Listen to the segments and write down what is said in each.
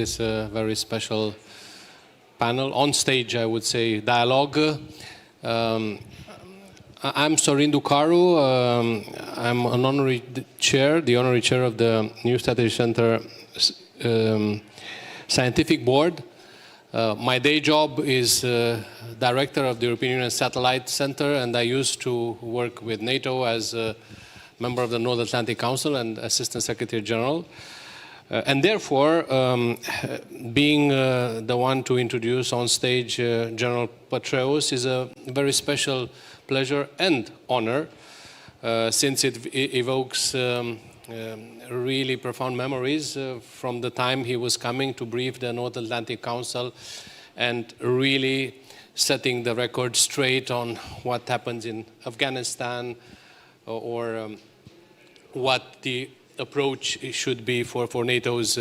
this very special panel, on stage, I would say, dialogue. I'm Sorin Ducaru. I'm an honorary chair, the honorary chair of the New Strategy Center Scientific Board. My day job is director of the European Union Satellite Center, and I used to work with NATO as a member of the North Atlantic Council and Assistant Secretary General. And therefore, being the one to introduce on stage General Petraeus is a very special pleasure and honor, since it evokes really profound memories from the time he was coming to brief the North Atlantic Council and really setting the record straight on what happens in Afghanistan or what the approach should be for NATO's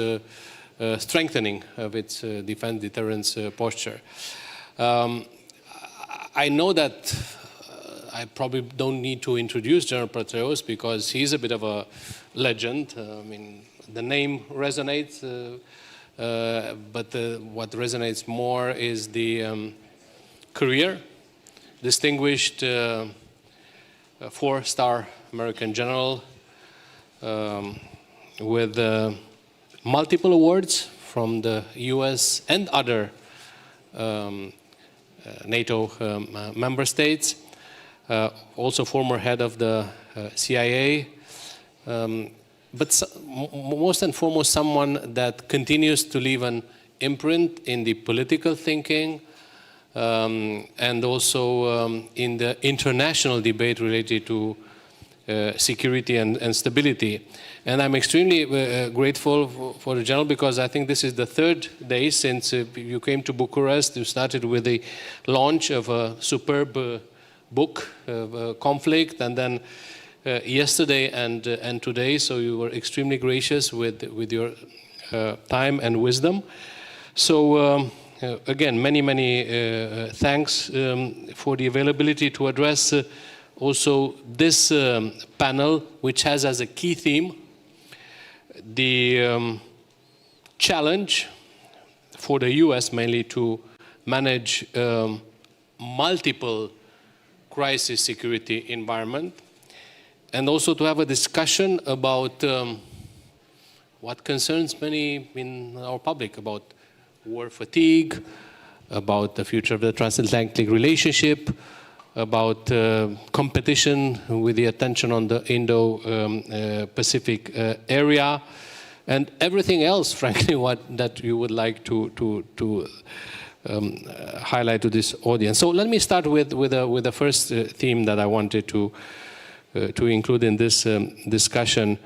strengthening of its defense deterrence posture. I know that I probably don't need to introduce General Petraeus because he's a bit of a legend. I mean, the name resonates, but what resonates more is the career. Distinguished four-star American general with multiple awards from the US and other NATO member states. Also former head of the CIA, but most and foremost someone that continues to leave an imprint in the political thinking and also in the international debate related to security and stability. And I'm extremely grateful for the General because I think this is the third day since you came to Bucharest. You started with the launch of a superb book, Conflict, and then yesterday and today, so you were extremely gracious with your time and wisdom. So again, many thanks for the availability to address also this panel, which has as a key theme the challenge for the US mainly to manage multiple crisis security environment, and also to have a discussion about what concerns many in our public, about war fatigue, about the future of the transatlantic relationship, about competition with the attention on the Indo-Pacific area, and everything else, frankly, that you would like to highlight to this audience. So let me start with the first theme that I wanted to include in this discussion,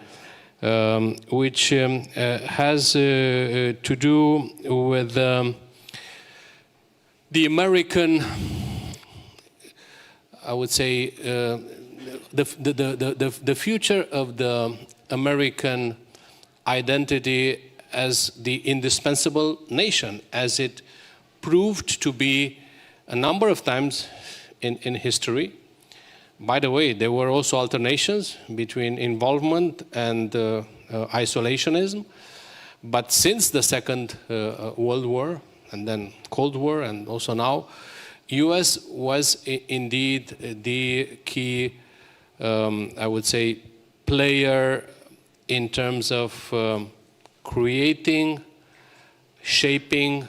which has to do with the American, I would say, the future of the American identity as the indispensable nation, as it proved to be a number of times in history. By the way, there were also alternations between involvement and isolationism. But since the Second World War, and then Cold War, and also now, US was indeed the key, I would say, player in terms of creating, shaping,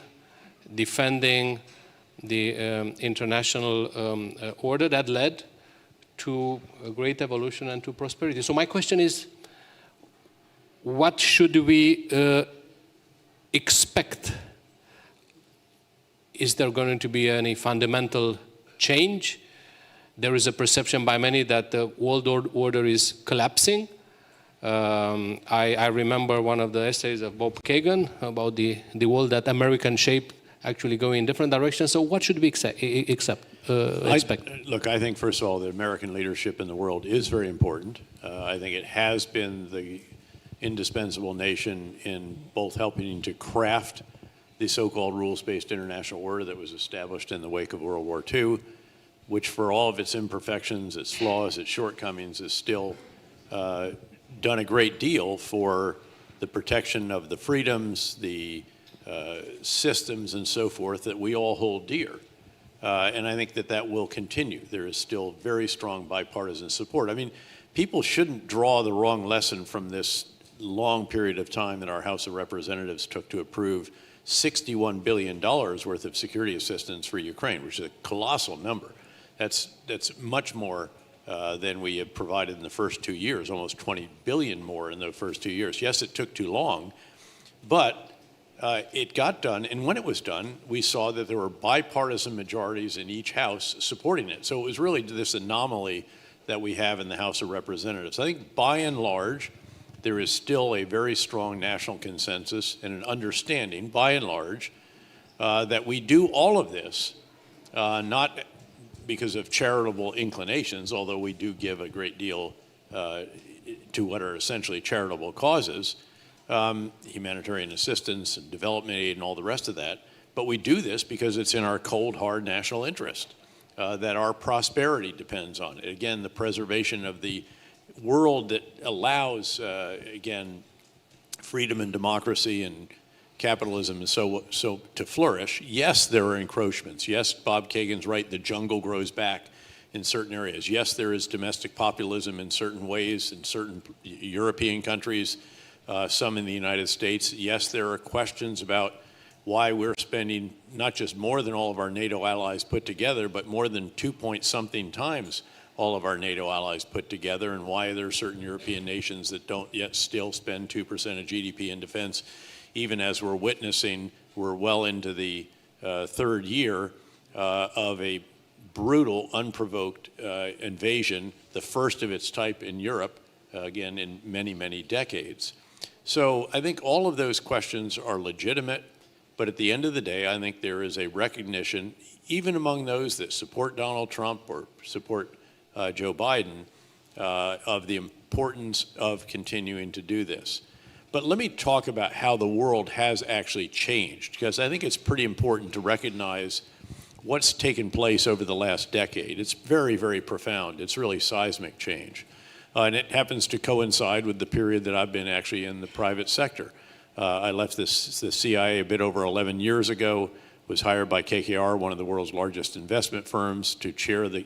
defending the international order that led to a great evolution and to prosperity. So my question is, what should we expect? Is there going to be any fundamental change? There is a perception by many that the world order is collapsing. I remember one of the essays of Bob Kagan about the world that American shaped actually going in different directions. So what should we expect? Look, I think, first of all, the American leadership in the world is very important. I think it has been the indispensable nation in both helping to craft the so-called rules-based international order that was established in the wake of World War II, which for all of its imperfections, its flaws, its shortcomings, is still done a great deal for the protection of the freedoms, the systems and so forth that we all hold dear. And I think that that will continue. There is still very strong bipartisan support. I mean, people shouldn't draw the wrong lesson from this long period of time that our House of Representatives took to approve $61 billion worth of security assistance for Ukraine, which is a colossal number. That's much more than we have provided in the first 2 years, almost 20 billion more in the first 2 years. Yes, it took too long, but it got done, and when it was done, we saw that there were bipartisan majorities in each house supporting it. So it was really this anomaly that we have in the House of Representatives. I think by and large, there is still a very strong national consensus and an understanding, by and large, that we do all of this, not because of charitable inclinations, although we do give a great deal to what are essentially charitable causes, humanitarian assistance and development aid and all the rest of that. But we do this because it's in our cold, hard national interest, that our prosperity depends on it. Again, the preservation of the world that allows, again, freedom and democracy and capitalism and so to flourish. Yes, there are encroachments. Yes, Bob Kagan's right, the jungle grows back in certain areas. Yes, there is domestic populism in certain ways in certain European countries, some in the United States. Yes, there are questions about why we're spending not just more than all of our NATO allies put together, but more than 2-point-something times all of our NATO allies put together, and why there are certain European nations that don't yet still spend 2% of GDP in defense, even as we're witnessing, we're well into the third year of a brutal, unprovoked invasion, the first of its type in Europe, again, in many, many decades. So I think all of those questions are legitimate, but at the end of the day, I think there is a recognition, even among those that support Donald Trump or support Joe Biden, of the importance of continuing to do this. But let me talk about how the world has actually changed, because I think it's pretty important to recognize what's taken place over the last decade. It's very, very profound. It's really seismic change. And it happens to coincide with the period that I've been actually in the private sector. I left the CIA a bit over 11 years ago, was hired by KKR, one of the world's largest investment firms, to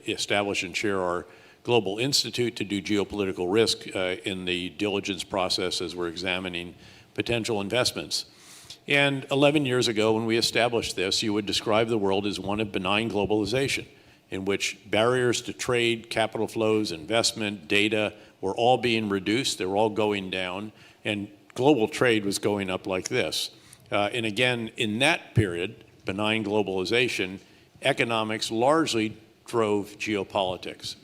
establish and chair our Global Institute to do geopolitical risk in the diligence process as we're examining potential investments. And 11 years ago, when we established this, you would describe the world as one of benign globalization, in which barriers to trade, capital flows, investment, data were all being reduced, they were all going down, and global trade was going up like this. And again, in that period, benign globalization, economics largely drove geopolitics.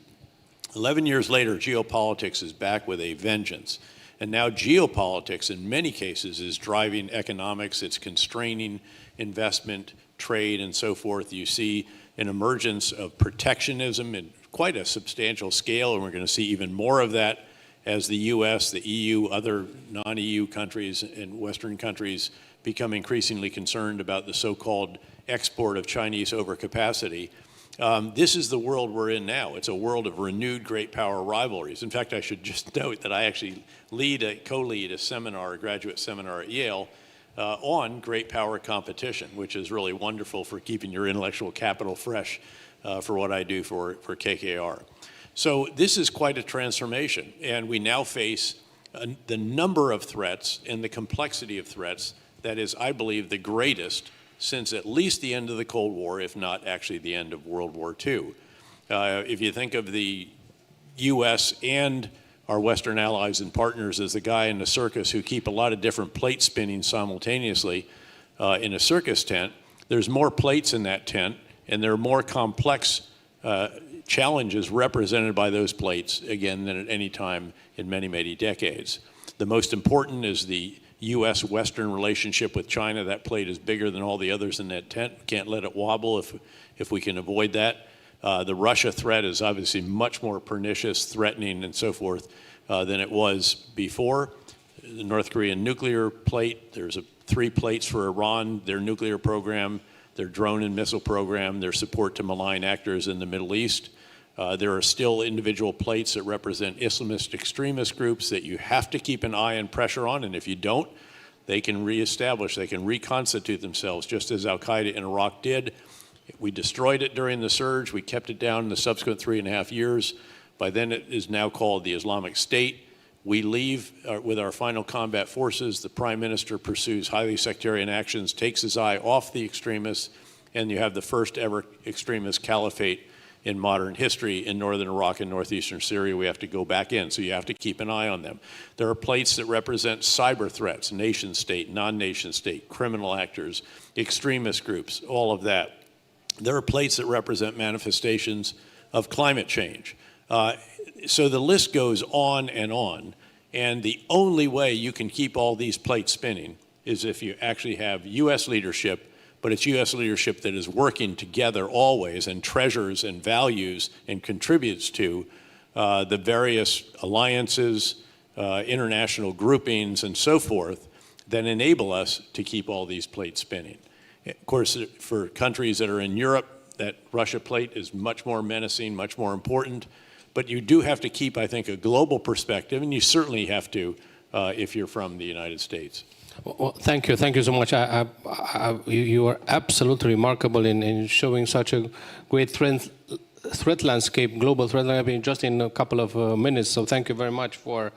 11 years later, geopolitics is back with a vengeance. And now geopolitics, in many cases, is driving economics. It's constraining investment, trade, and so forth. You see an emergence of protectionism in quite a substantial scale, and we're going to see even more of that as the US, the EU, other non-EU countries and Western countries become increasingly concerned about the so-called export of Chinese overcapacity. This is the world we're in now. It's a world of renewed great power rivalries. In fact, I should just note that I actually co-lead a seminar, a graduate seminar at Yale on great power competition, which is really wonderful for keeping your intellectual capital fresh for what I do for KKR. So this is quite a transformation, and we now face the number of threats and the complexity of threats that is, I believe, the greatest since at least the end of the Cold War, if not actually the end of World War II. If you think of the US and our Western allies and partners as the guy in the circus who keep a lot of different plates spinning simultaneously in a circus tent, there's more plates in that tent, and there are more complex challenges represented by those plates, again, than at any time in many, many decades. The most important is the U.S.-Western relationship with China. That plate is bigger than all the others in that tent. Can't let it wobble if we can avoid that. The Russia threat is obviously much more pernicious, threatening, and so forth than it was before. The North Korean nuclear plate, there's 3 plates for Iran, their nuclear program, their drone and missile program, their support to malign actors in the Middle East. There are still individual plates that represent Islamist extremist groups that you have to keep an eye and pressure on, and if you don't, they can reestablish, they can reconstitute themselves, just as Al-Qaeda in Iraq did. We destroyed it during the surge. We kept it down in the subsequent 3.5 years. By then, it is now called the Islamic State. We leave with our final combat forces. The prime minister pursues highly sectarian actions, takes his eye off the extremists, and you have the first ever extremist caliphate in modern history in northern Iraq and northeastern Syria. We have to go back in, so you have to keep an eye on them. There are plates that represent cyber threats, nation state, non-nation state, criminal actors, extremist groups, all of that. There are plates that represent manifestations of climate change. So the list goes on, and the only way you can keep all these plates spinning is if you actually have U.S. leadership, but it's U.S. leadership that is working together always and treasures and values and contributes to the various alliances, international groupings, and so forth that enable us to keep all these plates spinning. Of course, for countries that are in Europe, that Russia plate is much more menacing, much more important. But you do have to keep, I think, a global perspective, and you certainly have to if you're from the United States. Well, thank you so much. You are absolutely remarkable in showing such a great threat landscape, global threat landscape, just in a couple of minutes. So thank you very much for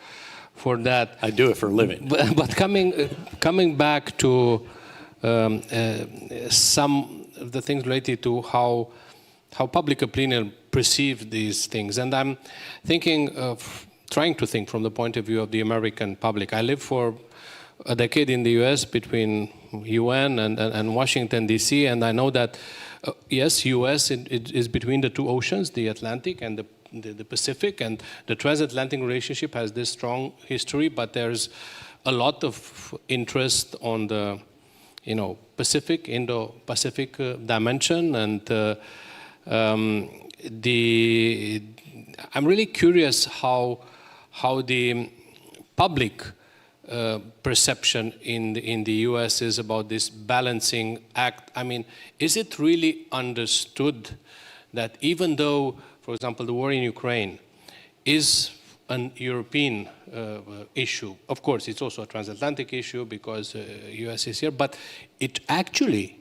that. I do it for a living. But coming back to some of the things related to how public opinion perceive these things. And I'm trying to think from the point of view of the American public. I lived for a decade in the US between UN and Washington, D.C., and I know that, yes, US is between the two oceans, the Atlantic and the Pacific, and the transatlantic relationship has this strong history, but there's a lot of interest on the Pacific, Indo-Pacific dimension, and I'm really curious how the public perception in the U.S. is about this balancing act. I mean, is it really understood that even though, for example, the war in Ukraine is an European issue, of course, it's also a transatlantic issue because U.S. is here, but it actually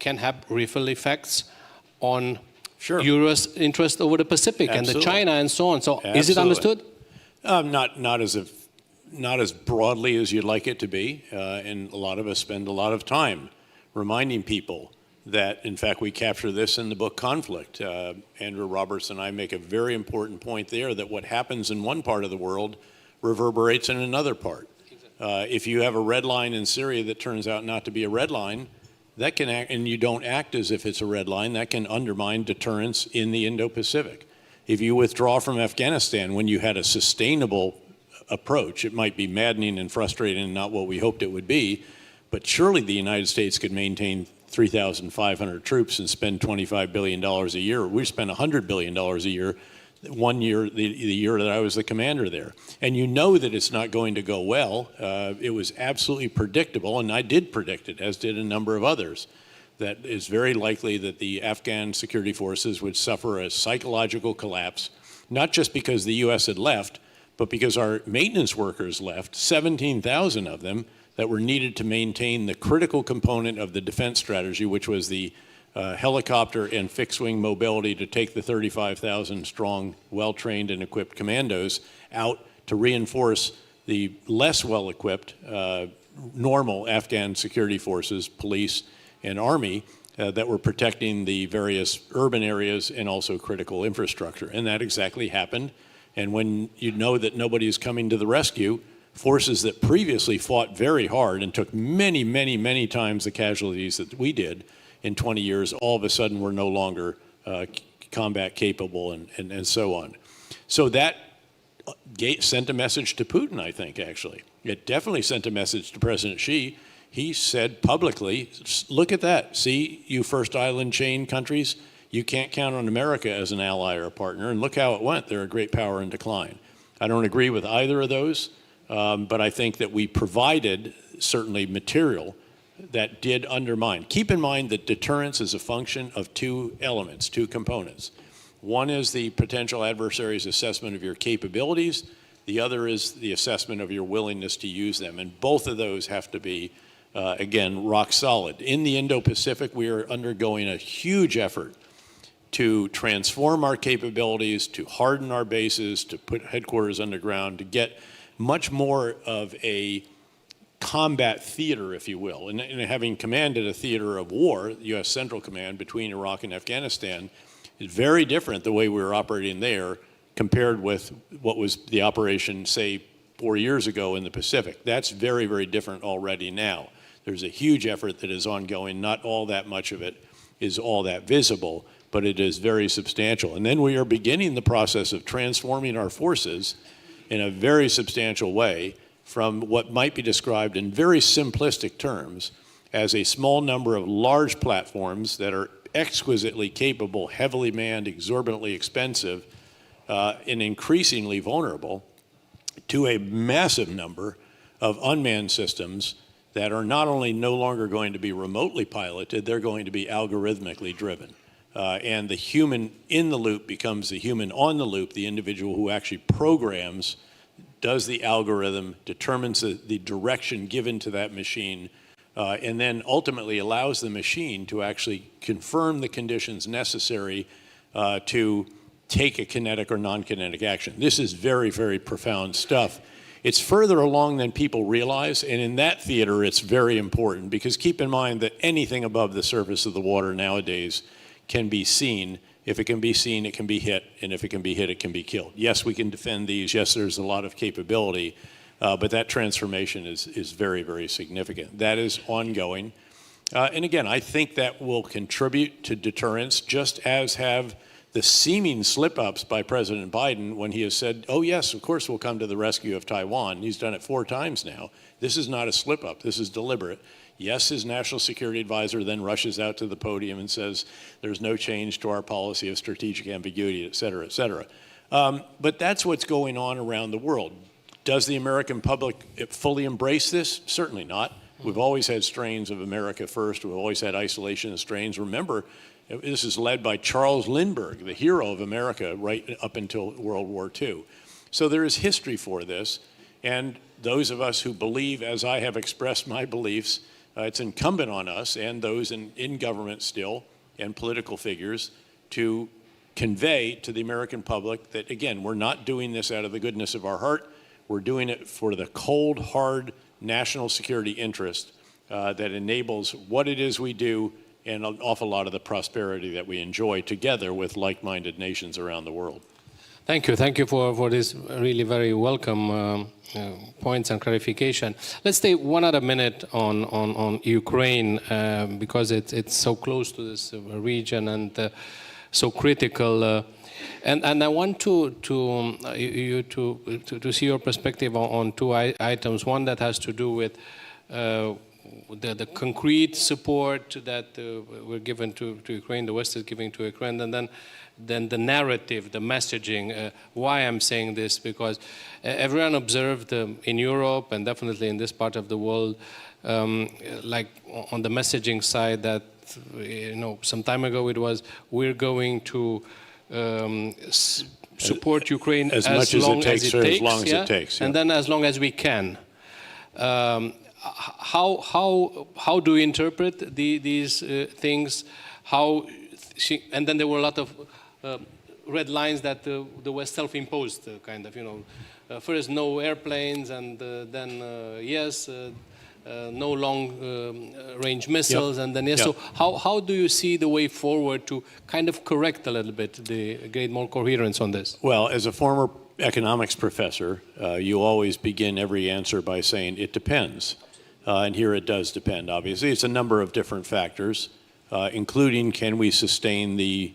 can have ripple effects on Europe's interest over the Pacific and the China and so on. So is it understood? Not as broadly as you'd like it to be, and a lot of us spend a lot of time reminding people that, in fact, we capture this in the book Conflict. Andrew Roberts and I make a very important point there that what happens in one part of the world reverberates in another part. If you have a red line in Syria that turns out not to be a red line, that can act, and you don't act as if it's a red line, that can undermine deterrence in the Indo-Pacific. If you withdraw from Afghanistan when you had a sustainable approach, it might be maddening and frustrating and not what we hoped it would be, but surely the United States could maintain 3,500 troops and spend $25 billion a year. We spent $100 billion a year, one year, the year that I was the commander there. And you know that it's not going to go well. It was absolutely predictable, and I did predict it, as did a number of others, that it's very likely that the Afghan security forces would suffer a psychological collapse, not just because the U.S. had left, but because our maintenance workers left, 17,000 of them, that were needed to maintain the critical component of the defense strategy, which was the helicopter and fixed-wing mobility to take the 35,000 strong, well-trained and equipped commandos out to reinforce the less well-equipped normal Afghan security forces, police and army, that were protecting the various urban areas and also critical infrastructure. And that exactly happened. And when you know that nobody is coming to the rescue, forces that previously fought very hard and took many, many, many times the casualties that we did in 20 years, all of a sudden were no longer combat capable and so on. So that sent a message to Putin, I think, actually. It definitely sent a message to President Xi. He said publicly, look at that. See, you first island chain countries, you can't count on America as an ally or a partner, and look how it went. They're a great power in decline. I don't agree with either of those. But I think that we provided certainly material that did undermine. Keep in mind that deterrence is a function of two elements, two components. One is the potential adversary's assessment of your capabilities. The other is the assessment of your willingness to use them. And both of those have to be, again, rock solid. In the Indo-Pacific, we are undergoing a huge effort to transform our capabilities, to harden our bases, to put headquarters underground, to get much more of a combat theater, if you will. And having commanded a theater of war, U.S. Central Command between Iraq and Afghanistan, is very different the way we were operating there compared with what was the operation, say, 4 years ago in the Pacific. That's very, very different already now. There's a huge effort that is ongoing. Not all that much of it is all that visible, but it is very substantial. And then we are beginning the process of transforming our forces in a very substantial way from what might be described in very simplistic terms as a small number of large platforms that are exquisitely capable, heavily manned, exorbitantly expensive, and increasingly vulnerable, to a massive number of unmanned systems that are not only no longer going to be remotely piloted, they're going to be algorithmically driven. And the human in the loop becomes the human on the loop, the individual who actually programs, does the algorithm, determines the direction given to that machine, and then ultimately allows the machine to actually confirm the conditions necessary to take a kinetic or non-kinetic action. This is very, very profound stuff. It's further along than people realize, and in that theater it's very important, because keep in mind that anything above the surface of the water nowadays can be seen. If it can be seen, it can be hit, and if it can be hit, it can be killed. Yes, we can defend these. Yes, there's a lot of capability, but that transformation is very, very significant. That is ongoing. And again, I think that will contribute to deterrence, just as have the seeming slip-ups by President Biden when he has said, oh yes, of course we'll come to the rescue of Taiwan. He's done it 4 times now. This is not a slip-up. This is deliberate. Yes, his national security advisor then rushes out to the podium and says there's no change to our policy of strategic ambiguity, et cetera, et cetera. But that's what's going on around the world. Does the American public fully embrace this? Certainly not. We've always had strains of America first. We've always had isolationist strains. Remember, this is led by Charles Lindbergh, the hero of America, right up until World War II. So there is history for this. And those of us who believe, as I have expressed my beliefs, it's incumbent on us and those in government still and political figures to convey to the American public that, again, we're not doing this out of the goodness of our heart. We're doing it for the cold, hard national security interest that enables what it is we do and an awful lot of the prosperity that we enjoy together with like-minded nations around the world. Thank you. Thank you for this really very welcome points and clarification. Let's take one other minute on Ukraine because it's so close to this region and so critical. And I want to see your perspective on 2 items. One that has to do with the concrete support that we're given to Ukraine, the West is giving to Ukraine, and then the narrative, the messaging. Why I'm saying this, because everyone observed in Europe and definitely in this part of the world, like on the messaging side, that some time ago it was, we're going to support Ukraine as much as it takes, for as long as yeah? it takes, yeah. And then as long as we can. How do you interpret these things? And then there were a lot of red lines that the West self-imposed, kind of, first no airplanes, and then yes, no long-range missiles, Yep. and then yes. Yep. So how do you see the way forward to kind of correct a little bit, get more coherence on this? Well, as a former economics professor, you always begin every answer by saying it depends. And here it does depend, obviously. It's a number of different factors, including can we sustain the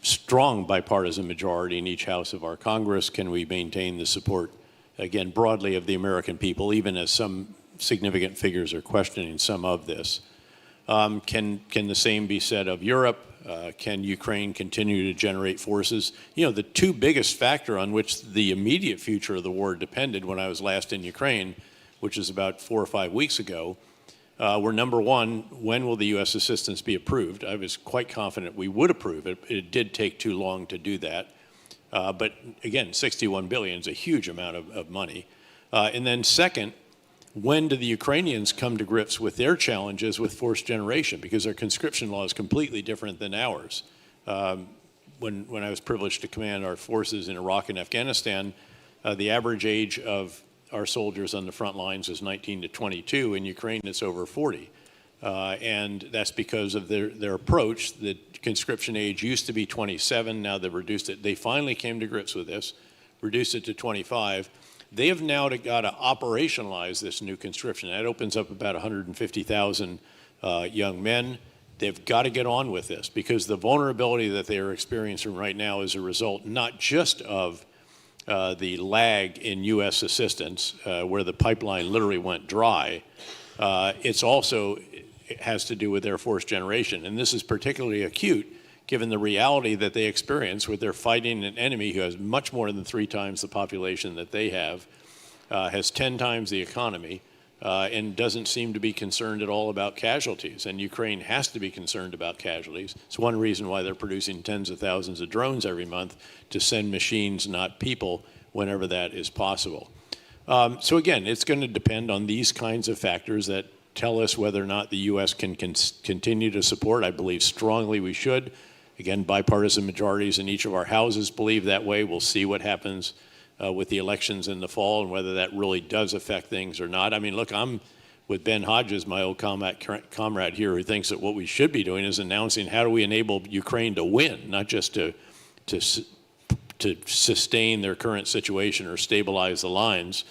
strong bipartisan majority in each house of our Congress? Can we maintain the support, again, broadly of the American people, even as some significant figures are questioning some of this? Can the same be said of Europe? Can Ukraine continue to generate forces? The 2 biggest factor on which the immediate future of the war depended when I was last in Ukraine, which is about 4 or 5 weeks ago, were number 1, when will the U.S. assistance be approved? I was quite confident we would approve it. It did take too long to do that. But again, 61 billion is a huge amount of money. And then second, when do the Ukrainians come to grips with their challenges with forced generation? Because their conscription law is completely different than ours. When I was privileged to command our forces in Iraq and Afghanistan, the average age of our soldiers on the front lines is 19 to 22. In Ukraine, it's over 40. And that's because of their approach. The conscription age used to be 27. Now they've reduced it. They finally came to grips with this, reduced it to 25. They have now got to operationalize this new conscription. That opens up about 150,000 young men. They've got to get on with this because the vulnerability that they are experiencing right now is a result not just of the lag in U.S. assistance, where the pipeline literally went dry. It has to do with their forced generation. And this is particularly acute given the reality that they experience with their fighting an enemy who has much more than 3 times the population that they have, has 10 times the economy, and doesn't seem to be concerned at all about casualties. And Ukraine has to be concerned about casualties. It's one reason why they're producing tens of thousands of drones every month to send machines, not people, whenever that is possible. So again, it's going to depend on these kinds of factors that tell us whether or not the U.S. can continue to support. I believe strongly we should. Again, bipartisan majorities in each of our houses believe that way. We'll see what happens with the elections in the fall and whether that really does affect things or not. I mean, look, I'm with Ben Hodges, my old comrade here, who thinks that what we should be doing is announcing how do we enable Ukraine to win, not just to sustain their current situation or stabilize the lines.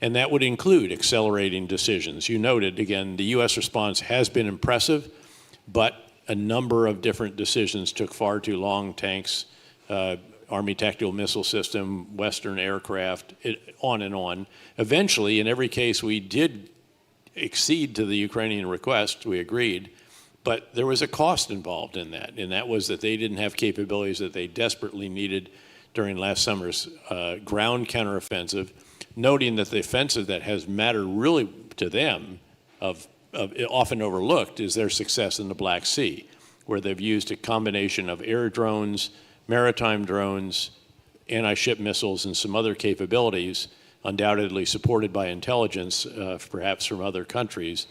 And that would include accelerating decisions. You noted, again, the U.S. response has been impressive, but a number of different decisions took far too long. Tanks, Army tactical missile system, Western aircraft, on and on. Eventually, in every case, we did accede to the Ukrainian request. We agreed. But there was a cost involved in that, and that was that they didn't have capabilities that they desperately needed during last summer's ground counteroffensive, noting that the offensive that has mattered really to them, often overlooked, is their success in the Black Sea, where they've used a combination of air drones, maritime drones, anti-ship missiles, and some other capabilities, undoubtedly supported by intelligence, perhaps from other countries,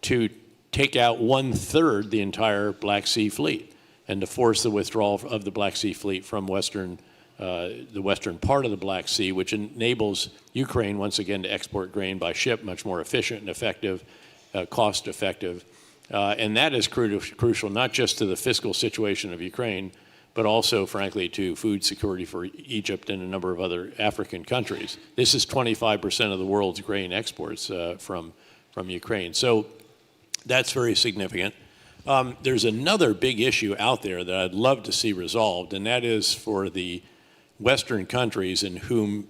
to take out 1/3 the entire Black Sea fleet and to force the withdrawal of the Black Sea fleet from the western part of the Black Sea, which enables Ukraine, once again, to export grain by ship, much more efficient and effective, cost effective. And that is crucial not just to the fiscal situation of Ukraine, but also, frankly, to food security for Egypt and a number of other African countries. This is 25% of the world's grain exports from Ukraine. So that's very significant. There's another big issue out there that I'd love to see resolved, and that is for the Western countries in whom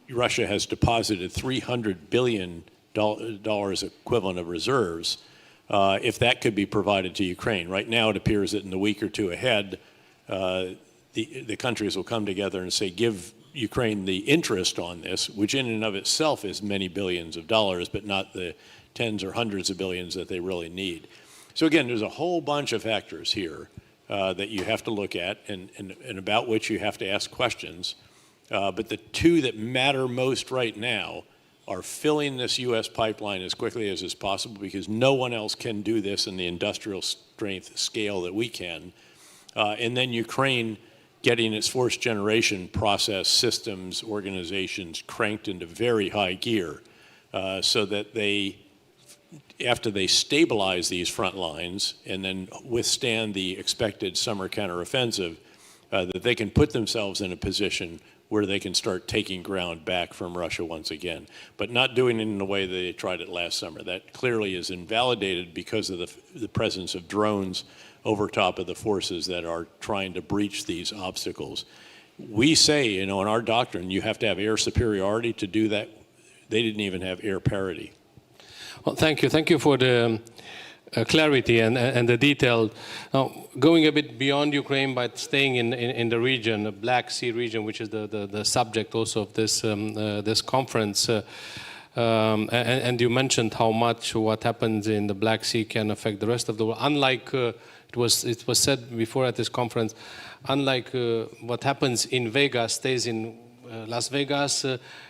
Russia has deposited $300 billion equivalent of reserves, if that could be provided to Ukraine. Right now it appears that in the week or two ahead, the countries will come together and say, give Ukraine the interest on this, which in and of itself is many billions of dollars, but not the tens or hundreds of billions that they really need. So again, there's a whole bunch of factors here that you have to look at and about which you have to ask questions. But the two that matter most right now are filling this U.S. pipeline as quickly as is possible, because no one else can do this in the industrial strength scale that we can. And then Ukraine getting its forced generation process, systems, organizations cranked into very high gear so that they, after they stabilize these front lines and then withstand the expected summer counteroffensive, that they can put themselves in a position where they can start taking ground back from Russia once again, but not doing it in the way that they tried it last summer. That clearly is invalidated because of the presence of drones over top of the forces that are trying to breach these obstacles. We say, in our doctrine, you have to have air superiority to do that. They didn't even have air parity. Well, thank you. Thank you for the clarity and the detail. Now, going a bit beyond Ukraine, but staying in the region, the Black Sea region, which is the subject also of this this conference. And you mentioned how much what happens in the Black Sea can affect the rest of the world. Unlike it was said before at this conference, unlike what happens in Vegas stays in Las Vegas,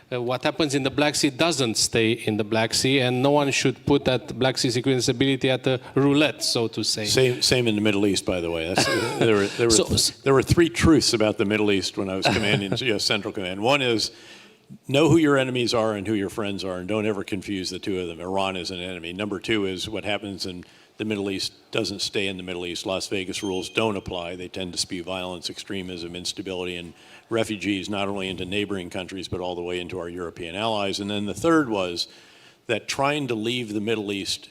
what happens in the Black Sea doesn't stay in the Black Sea, and no one should put that Black Sea security and stability at the roulette, so to say. Same in the Middle East, by the way. There were three truths about the Middle East when I was commanding US Central Command. One is, know who your enemies are and who your friends are, and don't ever confuse the two of them. Iran is an enemy. Number two is, what happens in the Middle East doesn't stay in the Middle East. Las Vegas rules don't apply. They tend to spew violence, extremism, instability, and refugees not only into neighboring countries but all the way into our European allies. And then the third was that trying to leave the Middle East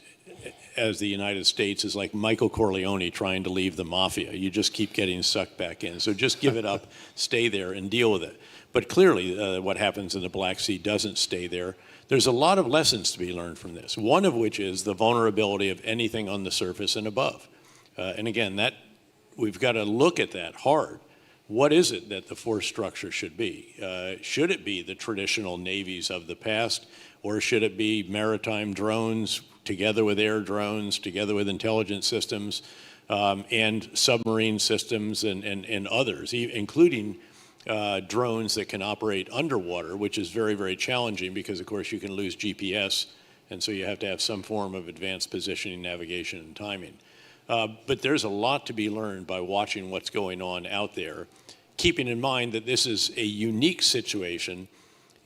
as the United States is like Michael Corleone trying to leave the mafia. You just keep getting sucked back in. So just give it up, stay there, and deal with it. But clearly what happens in the Black Sea doesn't stay there. There's a lot of lessons to be learned from this, one of which is the vulnerability of anything on the surface and above. And again, we've got to look at that hard. What is it that the force structure should be? Should it be the traditional navies of the past, or should it be maritime drones together with air drones, together with intelligence systems, and submarine systems and others, including drones that can operate underwater, which is very, very challenging because, of course, you can lose GPS, and so you have to have some form of advanced positioning, navigation, and timing. But there's a lot to be learned by watching what's going on out there, keeping in mind that this is a unique situation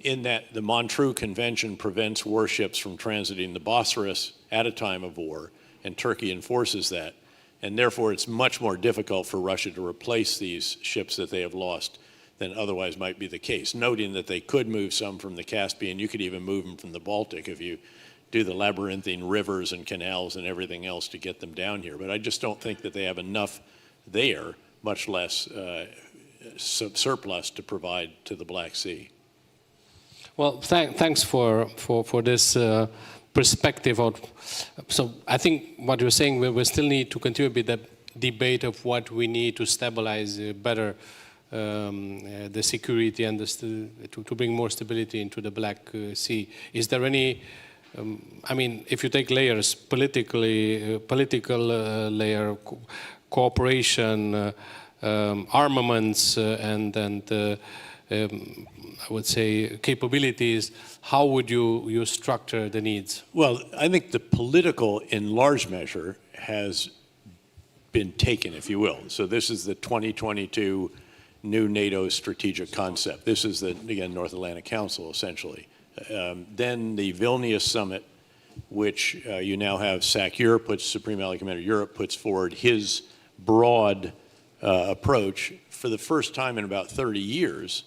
in that the Montreux Convention prevents warships from transiting the Bosphorus at a time of war, and Turkey enforces that. And therefore, it's much more difficult for Russia to replace these ships that they have lost than otherwise might be the case, noting that they could move some from the Caspian. You could even move them from the Baltic if you do the labyrinthine rivers and canals and everything else to get them down here. But I just don't think that they have enough there, much less surplus to provide to the Black Sea. Well, thanks for this perspective. So I think what you're saying, we still need to continue with the debate of what we need to stabilize better the security and to bring more stability into the Black Sea. Is there any, I mean, if you take layers, political layer, cooperation, armaments, and I would say capabilities, how would you structure the needs? Well, I think the political, in large measure, has been taken, if you will. So this is the 2022 new NATO strategic concept. This is the, again, North Atlantic Council, essentially. Then the Vilnius Summit, which you now have SAC Europe, Supreme Allied Commander Europe, puts forward his broad approach. For the first time in about 30 years,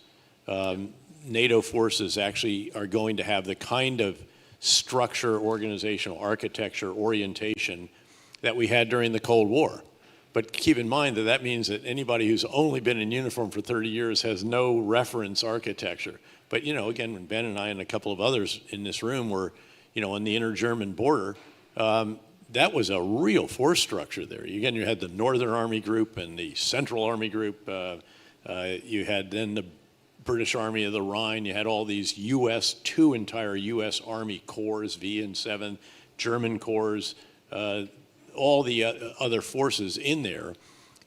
NATO forces actually are going to have the kind of structure, organizational architecture, orientation that we had during the Cold War. But keep in mind that that means that anybody who's only been in uniform for 30 years has no reference architecture. But, you know, again, when Ben and I and a couple of others in this room were, you know, on the inter-German border, that was a real force structure there. Again, you had the Northern Army Group and the Central Army Group. You had then the British Army of the Rhine. You had all these two entire U.S. Army corps, V and 7, German corps, all the other forces in there.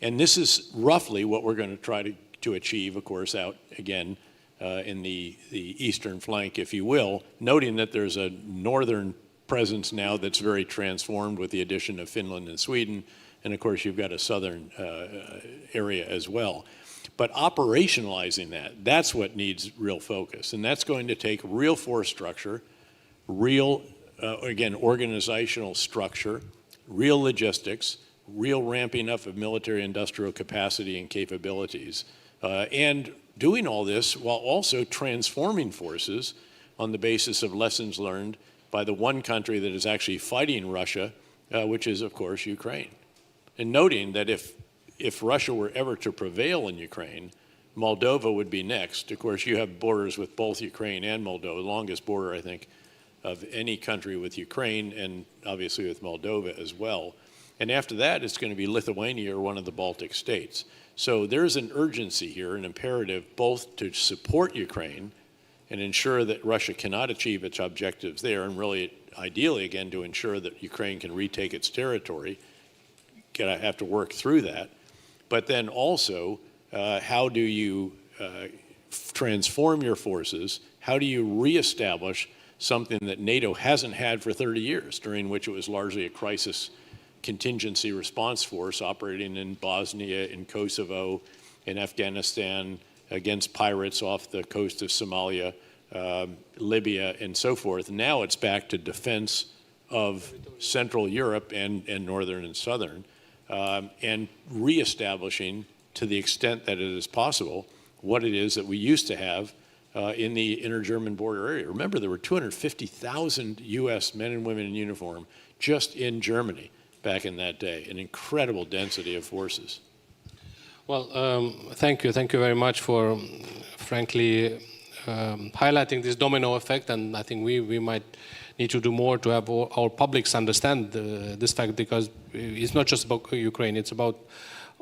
And this is roughly what we're going to try to achieve, of course, out again in the eastern flank, if you will, noting that there's a northern presence now that's very transformed with the addition of Finland and Sweden. And of course, you've got a southern area as well. But operationalizing that's what needs real focus. And that's going to take real force structure, real, again, organizational structure, real logistics, real ramping up of military industrial capacity and capabilities, and doing all this while also transforming forces on the basis of lessons learned by the one country that is actually fighting Russia, which is, of course, Ukraine. And noting that if Russia were ever to prevail in Ukraine, Moldova would be next. Of course, you have borders with both Ukraine and Moldova, the longest border, I think, of any country with Ukraine, and obviously with Moldova as well. And after that, it's going to be Lithuania or one of the Baltic states. So there's an urgency here, an imperative both to support Ukraine and ensure that Russia cannot achieve its objectives there, and really, ideally, again, to ensure that Ukraine can retake its territory. Gonna have to work through that. But then also how do you transform your forces? How do you reestablish something that NATO hasn't had for 30 years, during which it was largely a crisis contingency response force operating in Bosnia, in Kosovo, in Afghanistan, against pirates off the coast of Somalia, Libya, and so forth. Now it's back to defense of Central Europe and Northern and Southern, and reestablishing, to the extent that it is possible, what it is that we used to have in the inter-German border area. Remember, there were 250,000 U.S. men and women in uniform just in Germany back in that day, an incredible density of forces. Well, thank you very much for, frankly, highlighting this domino effect, and I think we might need to do more to have our publics understand this fact, because it's not just about Ukraine, it's about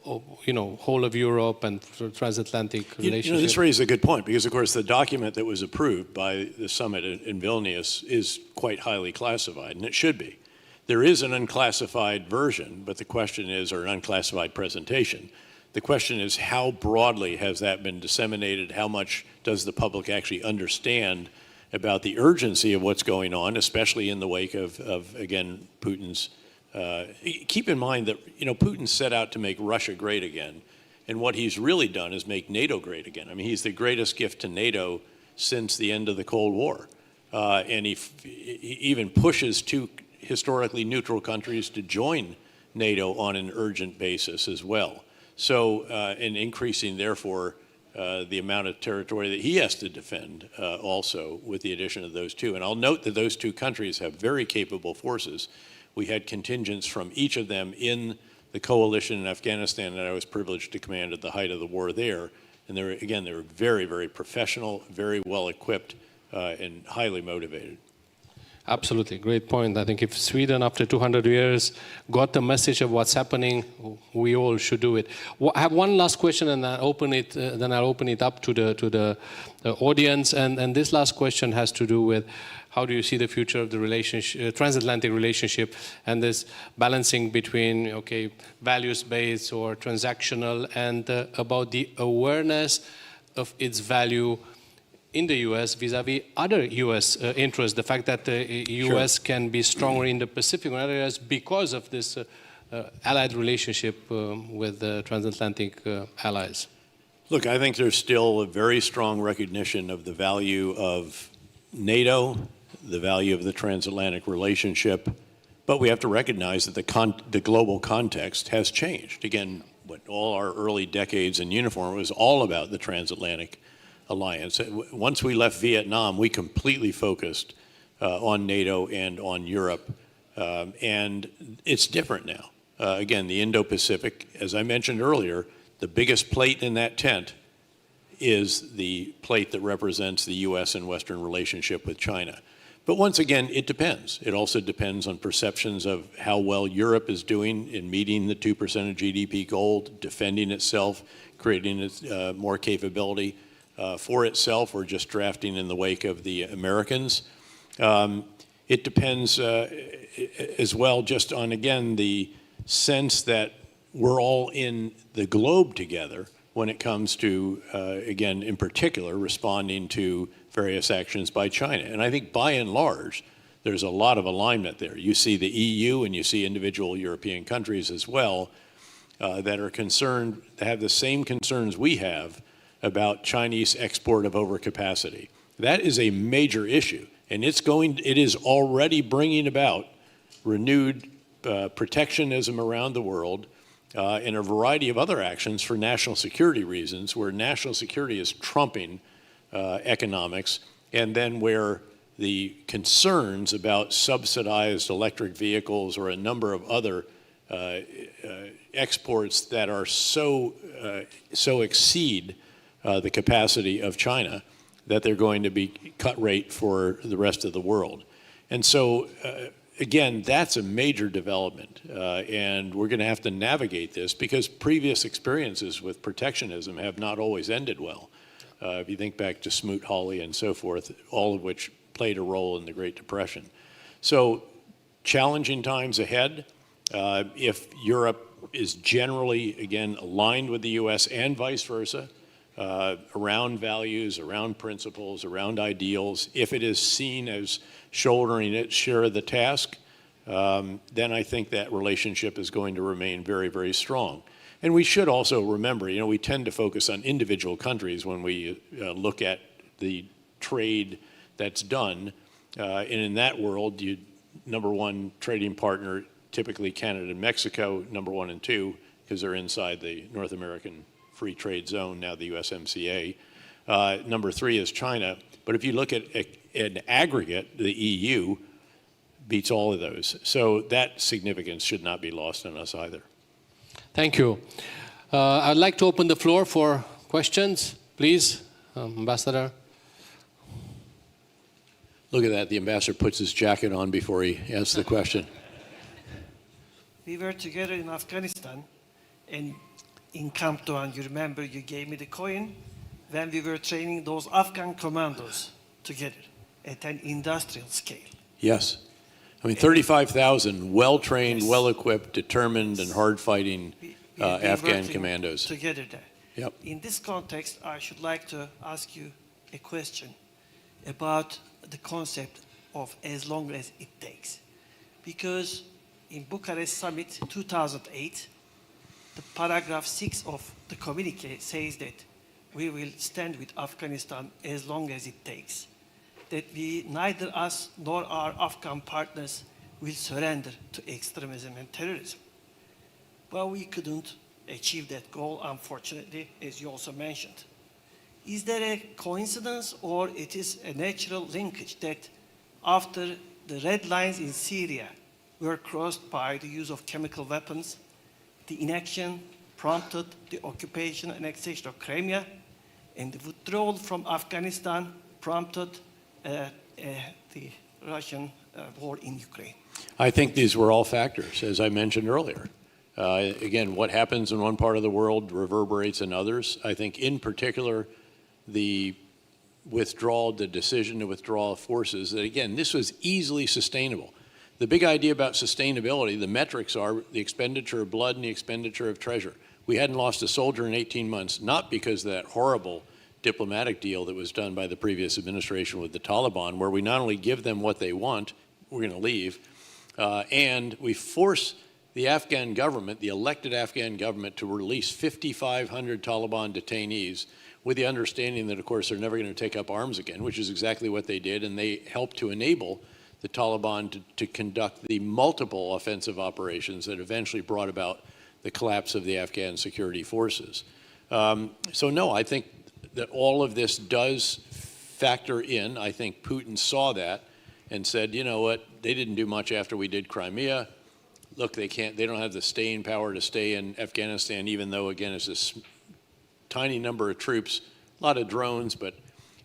whole of Europe and transatlantic relationship. You know, this raises a good point, because of course the document that was approved by the summit in Vilnius is quite highly classified, and it should be. There is an unclassified version, but the question is, or an unclassified presentation. The question is, how broadly has that been disseminated? How much does the public actually understand about the urgency of what's going on, especially in the wake of again, Putin's. Keep in mind that Putin set out to make Russia great again, and what he's really done is make NATO great again. I mean, he's the greatest gift to NATO since the end of the Cold War, and he even pushes two historically neutral countries to join NATO on an urgent basis as well. So, and increasing, therefore, the amount of territory that he has to defend also with the addition of those two. And I'll note that those two countries have very capable forces. We had contingents from each of them in the coalition in Afghanistan that I was privileged to command at the height of the war there. And they were very, very professional, very well equipped, and highly motivated. Absolutely, great point. I think if Sweden, after 200 years, got the message of what's happening, we all should do it. I have one last question, and I'll open it. Then I'll open it up to the audience. And this last question has to do with how do you see the future of the relationship, transatlantic relationship, and this balancing between values-based or transactional, and about the awareness of its value in the U.S. vis-a-vis other U.S. interests, the fact that the U.S. can be stronger in the Pacific or other areas because of this allied relationship with transatlantic allies. Look, I think there's still a very strong recognition of the value of NATO, the value of the transatlantic relationship, but we have to recognize that the global context has changed. Again, all our early decades in uniform was all about the transatlantic alliance. Once we left Vietnam, we completely focused on NATO and on Europe, and it's different now. Again, the Indo-Pacific, as I mentioned earlier, the biggest plate in that tent is the plate that represents the U.S. and Western relationship with China. But once again, it depends. It also depends on perceptions of how well Europe is doing in meeting the 2% of GDP goal, defending itself, creating more capability for itself, or just drafting in the wake of the Americans. It depends as well just on, again, the sense that we're all in the globe together when it comes to, again, in particular, responding to various actions by China. And I think by and large, there's a lot of alignment there. You see the EU and you see individual European countries as well that are concerned, that have the same concerns we have about Chinese export of overcapacity. That is a major issue, and it is already bringing about renewed protectionism around the world and a variety of other actions for national security reasons, where national security is trumping economics, and then where the concerns about subsidized electric vehicles or a number of other exports that are so exceed the capacity of China that they're going to be cut rate for the rest of the world. And so, again, that's a major development, and we're going to have to navigate this because previous experiences with protectionism have not always ended well. If you think back to Smoot-Hawley and so forth, all of which played a role in the Great Depression. So challenging times ahead. If Europe is generally, again, aligned with the U.S. and vice versa, around values, around principles, around ideals, if it is seen as shouldering its share of the task, then I think that relationship is going to remain very, very strong. And we should also remember, we tend to focus on individual countries when we look at the trade that's done. And in that world, number one trading partner, typically Canada and Mexico, number one and two, because they're inside the North American Free Trade Zone, now the USMCA. Number three is China. But if you look at an aggregate, the EU beats all of those. So that significance should not be lost on us either. Thank you. I'd like to open the floor for questions. Please, Ambassador. Look at that. The ambassador puts his jacket on before he asks the question. We were together in Afghanistan, and in Camp Doğan, you remember you gave me the coin when we were training those Afghan commandos together at an industrial scale. Yes. I mean, 35,000 well-trained, Yes. well-equipped, determined, and hard-fighting We Afghan working commandos. together there. Yep. In this context, I should like to ask you a question about the concept of as long as it takes. Because in Bucharest Summit 2008, the paragraph 6 of the communique says that we will stand with Afghanistan as long as it takes. That neither us nor our Afghan partners will surrender to extremism and terrorism. But we couldn't achieve that goal, unfortunately, as you also mentioned. Is there a coincidence or it is a natural linkage that after the red lines in Syria were crossed by the use of chemical weapons, the inaction prompted the occupation and annexation of Crimea, and the withdrawal from Afghanistan prompted the Russian war in Ukraine? I think these were all factors, as I mentioned earlier. Again, what happens in one part of the world reverberates in others. I think in particular, the decision to withdraw forces, that again, this was easily sustainable. The big idea about sustainability, the metrics are the expenditure of blood and the expenditure of treasure. We hadn't lost a soldier in 18 months, not because of that horrible diplomatic deal that was done by the previous administration with the Taliban, where we not only give them what they want, we're going to leave, and we force the Afghan government, the elected Afghan government, to release 5,500 Taliban detainees with the understanding that, of course, they're never going to take up arms again, which is exactly what they did, and they helped to enable the Taliban to conduct the multiple offensive operations that eventually brought about the collapse of the Afghan security forces. So no, I think that all of this does factor in. I think Putin saw that and said, you know what, they didn't do much after we did Crimea. Look, they don't have the staying power to stay in Afghanistan, even though, again, it's this tiny number of troops, a lot of drones,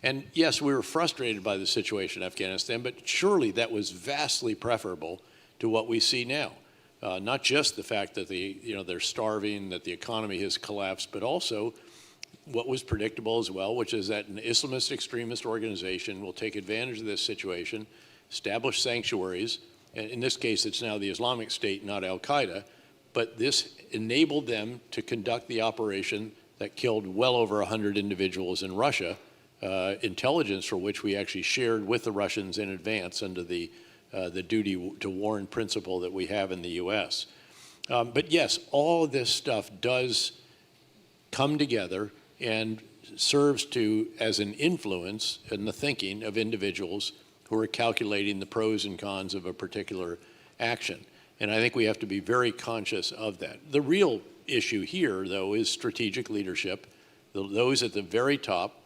and yes, we were frustrated by the situation in Afghanistan, but surely that was vastly preferable to what we see now. Not just the fact that they're starving, that the economy has collapsed, but also what was predictable as well, which is that an Islamist extremist organization will take advantage of this situation, establish sanctuaries, and in this case it's now the Islamic State, not Al-Qaeda, but this enabled them to conduct the operation that killed well over 100 individuals in Russia, intelligence for which we actually shared with the Russians in advance under the duty to warn principle that we have in the U.S. But yes, all this stuff does come together and serves as an influence in the thinking of individuals who are calculating the pros and cons of a particular action. And I think we have to be very conscious of that. The real issue here, though, is strategic leadership. Those at the very top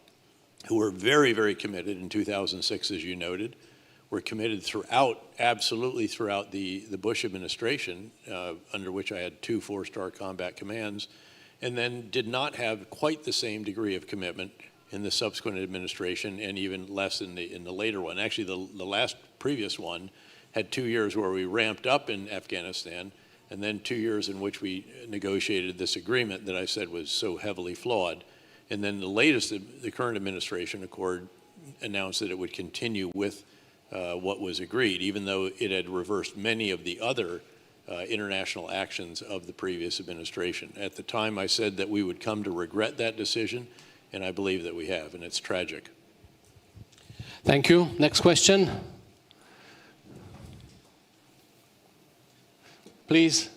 who were very, very committed in 2006, as you noted, were committed absolutely throughout the Bush administration, under which I had 2 4-star combat commands, and then did not have quite the same degree of commitment in the subsequent administration, and even less in the later one. Actually, the previous one had 2 years where we ramped up in Afghanistan, and then 2 years in which we negotiated this agreement that I said was so heavily flawed. And then the current administration accord announced that it would continue with what was agreed, even though it had reversed many of the other international actions of the previous administration. At the time, I said that we would come to regret that decision, and I believe that we have, and it's tragic. Thank you. Next question. Please.